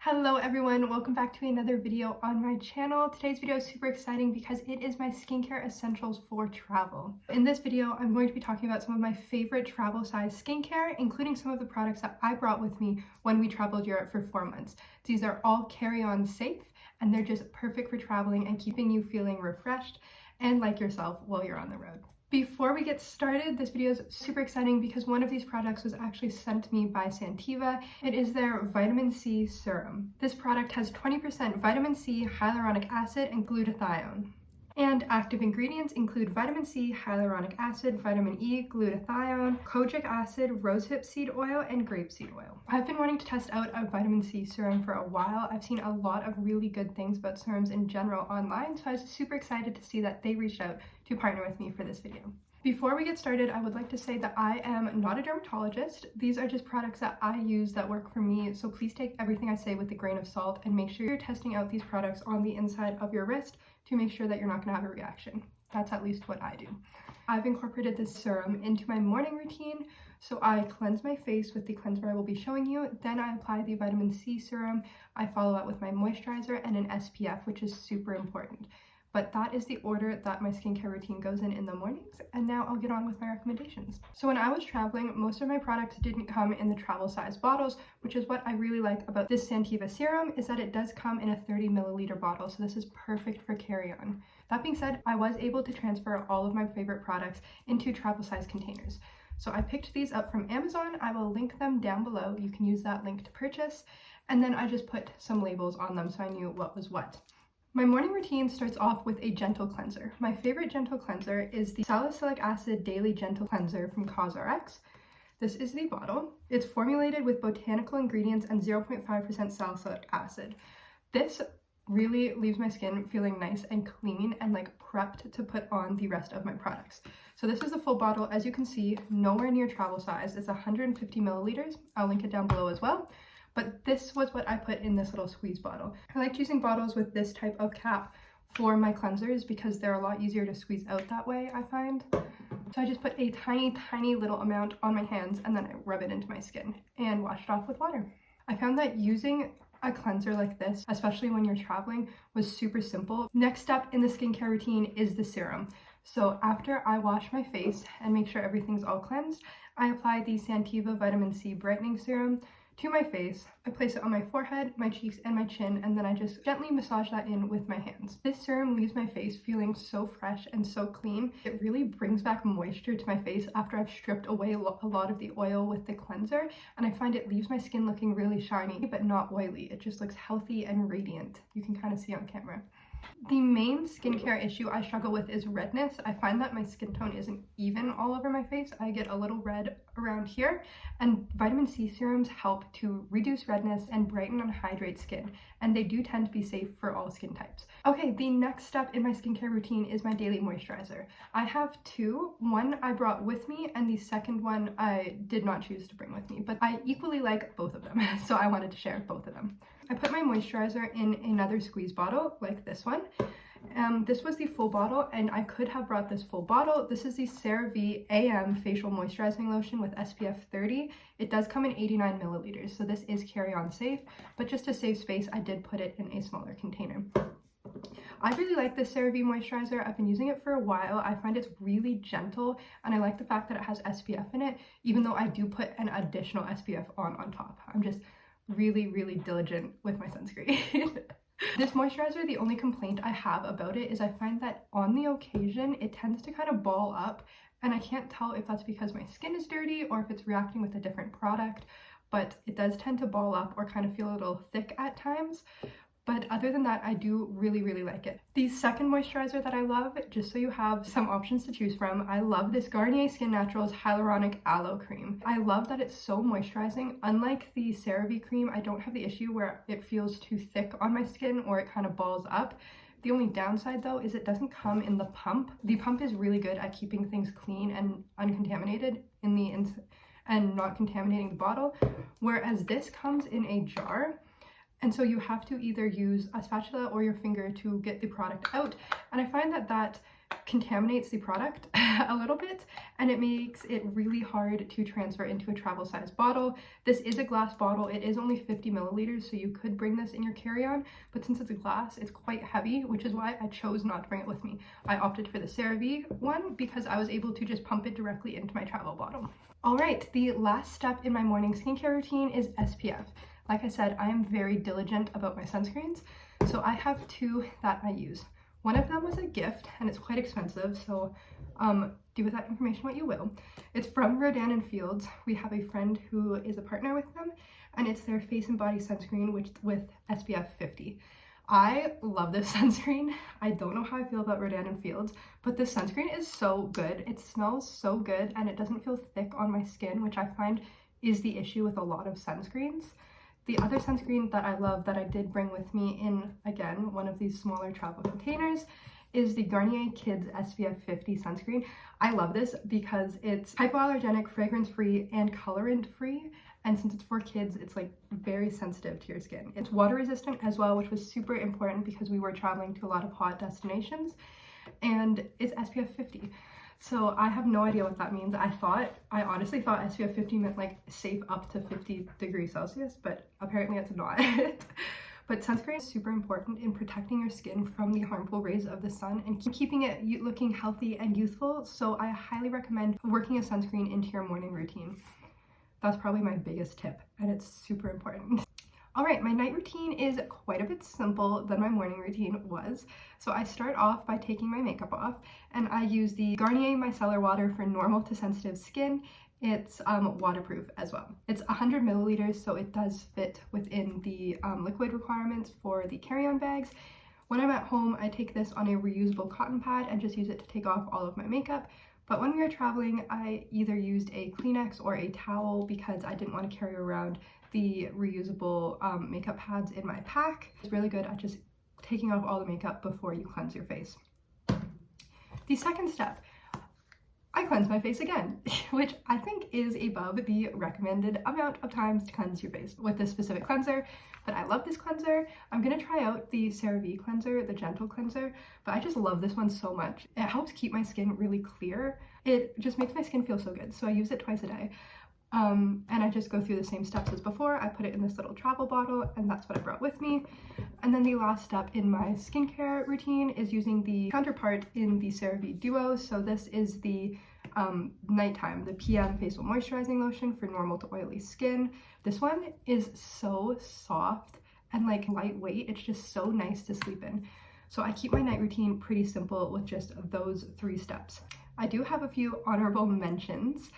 Hello everyone, welcome back to another video on my channel. Today's video is super exciting because it is my skincare essentials for travel. In this video, I'm going to be talking about some of my favorite travel size skincare, including some of the products that I brought with me when we traveled Europe for 4 months. These are all carry-on safe and they're just perfect for traveling and keeping you feeling refreshed and like yourself while you're on the road. Before we get started, this video is super exciting because one of these products was actually sent to me by Santiva. It is their Vitamin C Serum. This product has 20% vitamin C, hyaluronic acid, and glutathione. And active ingredients include vitamin C, hyaluronic acid, vitamin E, glutathione, kojic acid, rosehip seed oil, and grapeseed oil. I've been wanting to test out a vitamin C serum for a while. I've seen a lot of really good things about serums in general online, so I was super excited to see that they reached out to partner with me for this video. Before we get started, I would like to say that I am not a dermatologist. These are just products that I use that work for me, so please take everything I say with a grain of salt and make sure you're testing out these products on the inside of your wrist to make sure that you're not going to have a reaction. That's at least what I do. I've incorporated this serum into my morning routine, so I cleanse my face with the cleanser I will be showing you, then I apply the vitamin C serum, I follow up with my moisturizer and an SPF, which is super important. But that is the order that my skincare routine goes in the mornings, and now I'll get on with my recommendations. So when I was traveling, most of my products didn't come in the travel size bottles, which is what I really like about this Santiva serum, is that it does come in a 30 milliliter bottle, so this is perfect for carry-on. That being said, I was able to transfer all of my favorite products into travel size containers. So I picked these up from Amazon. I will link them down below. You can use that link to purchase, and then I just put some labels on them so I knew what was what. My morning routine starts off with a gentle cleanser. My favorite gentle cleanser is the Salicylic Acid Daily Gentle Cleanser from CosRx. This is the bottle. It's formulated with botanical ingredients and 0.5% salicylic acid. This really leaves my skin feeling nice and clean and like prepped to put on the rest of my products. So this is the full bottle. As you can see, nowhere near travel size. It's 150 milliliters. I'll link it down below as well. But this was what I put in this little squeeze bottle. I like using bottles with this type of cap for my cleansers because they're a lot easier to squeeze out that way, I find. So I just put a tiny little amount on my hands and then I rub it into my skin and wash it off with water. I found that using a cleanser like this, especially when you're traveling, was super simple. Next step in the skincare routine is the serum. So after I wash my face and make sure everything's all cleansed, I apply the Santiva Vitamin C Brightening Serum to my face. I place it on my forehead, my cheeks, and my chin, and then I just gently massage that in with my hands. This serum leaves my face feeling so fresh and so clean. It really brings back moisture to my face after I've stripped away a lot of the oil with the cleanser, and I find it leaves my skin looking really shiny, but not oily. It just looks healthy and radiant. You can kind of see on camera. The main skincare issue I struggle with is redness. I find that my skin tone isn't even all over my face. I get a little red around here, and vitamin C serums help to reduce redness and brighten and hydrate skin, and they do tend to be safe for all skin types. Okay, the next step in my skincare routine is my daily moisturizer. I have two. One I brought with me, and the second one I did not choose to bring with me, but I equally like both of them, so I wanted to share both of them. I put my moisturizer in another squeeze bottle like this one. This was the full bottle, and I could have brought this full bottle. This is the Cerave AM Facial Moisturizing Lotion with SPF 30. It does come in 89 milliliters, so this is carry-on safe, but just to save space, I did put it in a smaller container. I really like this Cerave moisturizer. I've been using it for a while. I find it's really gentle, and I like the fact that it has SPF in it, even though I do put an additional SPF on top. I'm just really diligent with my sunscreen. This moisturizer, the only complaint I have about it is I find that on the occasion it tends to kind of ball up, and I can't tell if that's because my skin is dirty or if it's reacting with a different product, but it does tend to ball up or kind of feel a little thick at times. But other than that, I do really like it. The second moisturizer that I love, just so you have some options to choose from, I love this Garnier Skin Naturals Hyaluronic Aloe Cream. I love that it's so moisturizing. Unlike the CeraVe cream, I don't have the issue where it feels too thick on my skin or it kind of balls up. The only downside though is it doesn't come in the pump. The pump is really good at keeping things clean and uncontaminated and not contaminating the bottle, whereas this comes in a jar. And so you have to either use a spatula or your finger to get the product out. And I find that contaminates the product a little bit, and it makes it really hard to transfer into a travel size bottle. This is a glass bottle. It is only 50 milliliters, so you could bring this in your carry-on, but since it's a glass, it's quite heavy, which is why I chose not to bring it with me. I opted for the Cerave one because I was able to just pump it directly into my travel bottle. All right, the last step in my morning skincare routine is SPF. Like I said, I am very diligent about my sunscreens, so I have two that I use. One of them was a gift, and it's quite expensive, so do with that information what you will. It's from Rodan & Fields. We have a friend who is a partner with them, and it's their face and body sunscreen with SPF 50. I love this sunscreen. I don't know how I feel about Rodan & Fields, but this sunscreen is so good. It smells so good, and it doesn't feel thick on my skin, which I find is the issue with a lot of sunscreens. The other sunscreen that I love that I did bring with me in, again, one of these smaller travel containers is the Garnier Kids SPF 50 sunscreen. I love this because it's hypoallergenic, fragrance-free, and colorant-free. And since it's for kids, it's like very sensitive to your skin. It's water resistant as well, which was super important because we were traveling to a lot of hot destinations. And it's SPF 50. So I have no idea what that means. I honestly thought SPF 50 meant like safe up to 50 degrees Celsius, but apparently it's not. But sunscreen is super important in protecting your skin from the harmful rays of the sun and keeping it looking healthy and youthful. So I highly recommend working a sunscreen into your morning routine. That's probably my biggest tip, and it's super important. All right, my night routine is quite a bit simple than my morning routine was. So I start off by taking my makeup off, and I use the Garnier Micellar Water for normal to sensitive skin. It's waterproof as well. It's 100 milliliters, so it does fit within the liquid requirements for the carry-on bags. When I'm at home, I take this on a reusable cotton pad and just use it to take off all of my makeup. But when we were traveling, I either used a Kleenex or a towel because I didn't want to carry around the reusable makeup pads in my pack. It's really good at just taking off all the makeup before you cleanse your face. The second step, I cleanse my face again, which I think is above the recommended amount of times to cleanse your face with this specific cleanser. But I love this cleanser. I'm gonna try out the CeraVe cleanser, the gentle cleanser, but I just love this one so much. It helps keep my skin really clear. It just makes my skin feel so good. So I use it twice a day. And I just go through the same steps as before. I put it in this little travel bottle, and that's what I brought with me. And then the last step in my skincare routine is using the counterpart in the CeraVe Duo. So this is the nighttime, the PM Facial Moisturizing Lotion for normal to oily skin. This one is so soft and like lightweight. It's just so nice to sleep in. So I keep my night routine pretty simple with just those 3 steps. I do have a few honorable mentions.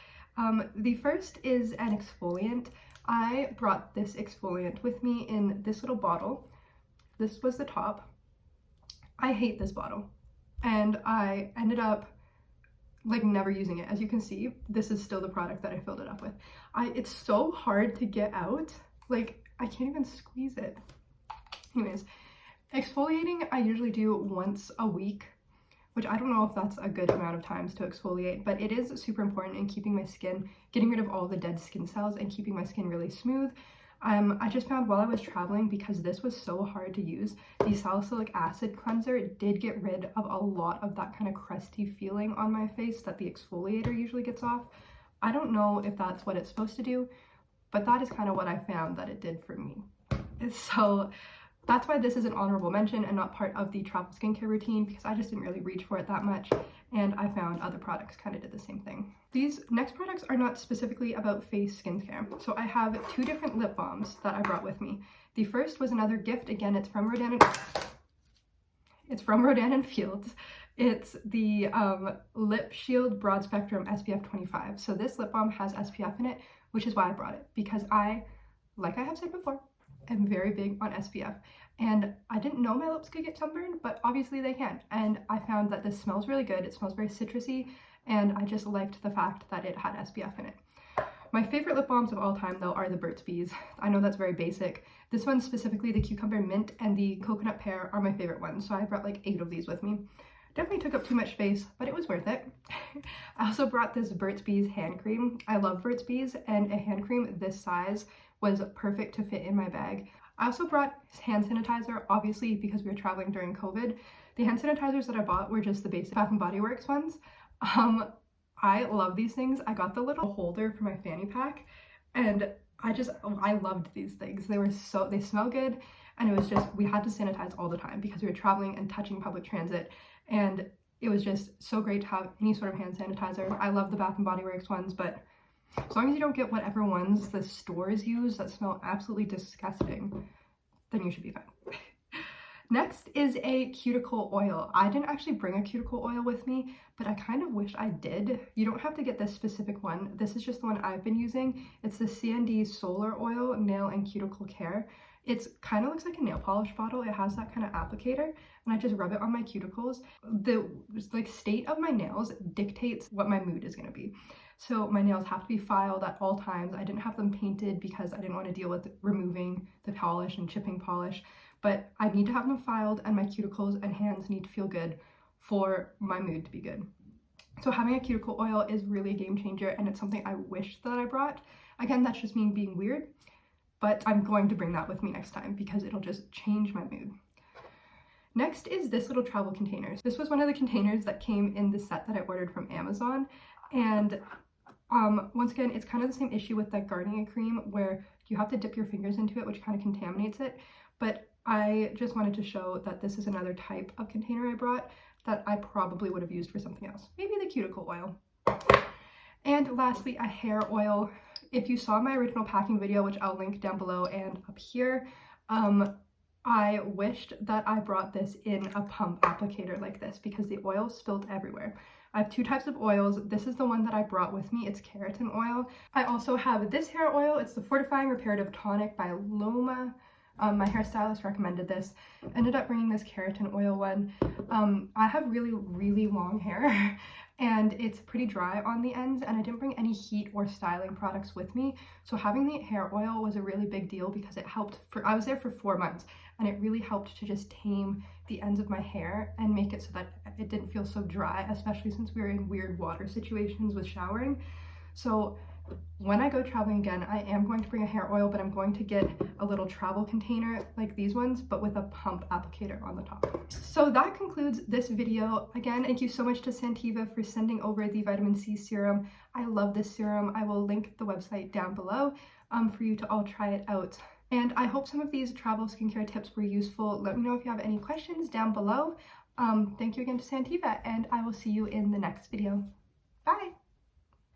The first is an exfoliant. I brought this exfoliant with me in this little bottle. This was the top. I hate this bottle, and I ended up like never using it. As you can see, this is still the product that I filled it up with. It's so hard to get out. Like, I can't even squeeze it. Anyways, exfoliating I usually do once a week, which I don't know if that's a good amount of times to exfoliate, but it is super important in keeping my skin, getting rid of all the dead skin cells and keeping my skin really smooth. I just found while I was traveling, because this was so hard to use, the salicylic acid cleanser did get rid of a lot of that kind of crusty feeling on my face that the exfoliator usually gets off. I don't know if that's what it's supposed to do, but that is kind of what I found that it did for me. So that's why this is an honorable mention and not part of the travel skincare routine, because I just didn't really reach for it that much, and I found other products kind of did the same thing. These next products are not specifically about face skincare. So I have 2 different lip balms that I brought with me. The first was another gift. Again, it's from Rodan & Fields. It's the Lip Shield Broad Spectrum SPF 25. So this lip balm has SPF in it, which is why I brought it, because like I have said before, I'm very big on SPF, and I didn't know my lips could get sunburned, but obviously they can. And I found that this smells really good. It smells very citrusy, and I just liked the fact that it had SPF in it. My favorite lip balms of all time, though, are the Burt's Bees. I know that's very basic. This one specifically, the Cucumber Mint and the Coconut Pear, are my favorite ones, so I brought like 8 of these with me. Definitely took up too much space, but it was worth it. I also brought this Burt's Bees hand cream. I love Burt's Bees, and a hand cream this size was perfect to fit in my bag. I also brought hand sanitizer, obviously because we were traveling during COVID. The hand sanitizers that I bought were just the basic Bath & Body Works ones. I love these things. I got the little holder for my fanny pack, and I loved these things. They smell good, and it was just, we had to sanitize all the time because we were traveling and touching public transit, and it was just so great to have any sort of hand sanitizer. I love the Bath & Body Works ones, but as long as you don't get whatever ones the stores use that smell absolutely disgusting, then you should be fine. Next is a cuticle oil. I didn't actually bring a cuticle oil with me, but I kind of wish I did. You don't have to get this specific one. This is just the one I've been using. It's the C Solar Oil Nail and Cuticle Care. It's kind of looks like a nail polish bottle. It has that kind of applicator, and I just rub it on my cuticles. The state of my nails dictates what my mood is going to be. So my nails have to be filed at all times. I didn't have them painted because I didn't want to deal with removing the polish and chipping polish, but I need to have them filed, and my cuticles and hands need to feel good for my mood to be good. So having a cuticle oil is really a game changer, and it's something I wish that I brought. Again, that's just me being weird, but I'm going to bring that with me next time because it'll just change my mood. Next is this little travel container. This was one of the containers that came in the set that I ordered from Amazon, and once again, it's kind of the same issue with that Garnier cream where you have to dip your fingers into it, which kind of contaminates it. But I just wanted to show that this is another type of container I brought that I probably would have used for something else. Maybe the cuticle oil. And lastly, a hair oil. If you saw my original packing video, which I'll link down below and up here, I wished that I brought this in a pump applicator like this because the oil spilled everywhere. I have two types of oils. This is the one that I brought with me. It's Keratin Oil. I also have this hair oil. It's the Fortifying Reparative Tonic by Aloe. My hairstylist recommended this. Ended up bringing this Keratin Oil one. I have really long hair and it's pretty dry on the ends, and I didn't bring any heat or styling products with me. So having the hair oil was a really big deal because it helped I was there for 4 months, and it really helped to just tame the ends of my hair and make it so that it didn't feel so dry, especially since we were in weird water situations with showering. So when I go traveling again, I am going to bring a hair oil, but I'm going to get a little travel container like these ones, but with a pump applicator on the top. So that concludes this video. Again, thank you so much to Santiva for sending over the vitamin C serum. I love this serum. I will link the website down below for you to all try it out. And I hope some of these travel skincare tips were useful. Let me know if you have any questions down below. Thank you again to Santiva, and I will see you in the next video. Bye!